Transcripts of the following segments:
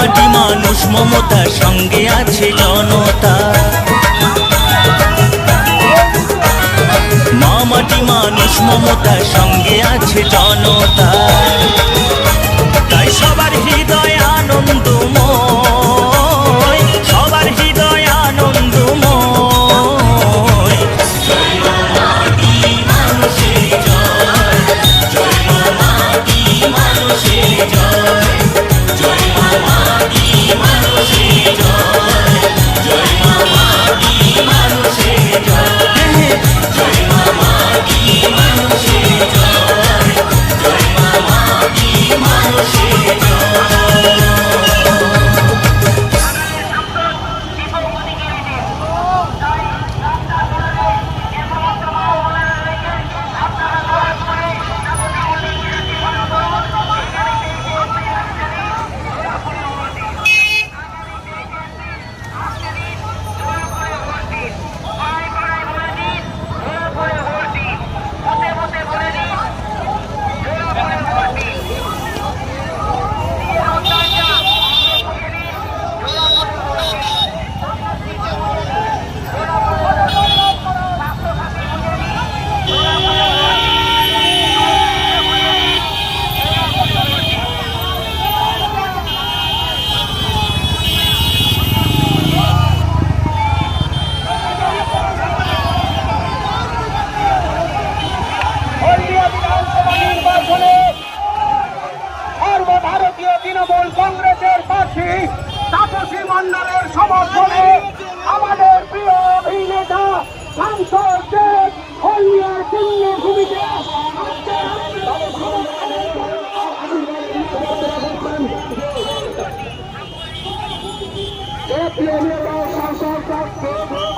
মাটি মানুষ মমতা সঙ্গে আছে জনতা মা মাটি মানুষ মমতা সঙ্গে আছে জনতা তাই সবার হৃদয় আনন্দময় সবার হৃদয় আনন্দময় জয় মা মাটি মানুষের জয় জয় মা মাটি মানুষের জয় জয় মা মাটি মানুষের জয় জয় মা মাটি মানুষের জয় জয় মা মাটি মানুষের জয় জয় মা মাটি মানুষের জয় সর্বভারতীয় তৃণমূল কংগ্রেসের প্রার্থী তাপসী মণ্ডলের সমর্থনে আমাদের প্রিয় অভিনেতা সাংসদ শেখ হলদিয়ার পুণ্যভূমিতে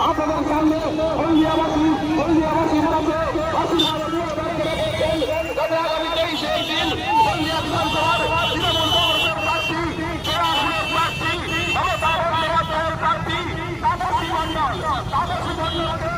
আপনাদের সামনে হলদিয়াবাসী প্রার্থী তাপসী মণ্ডল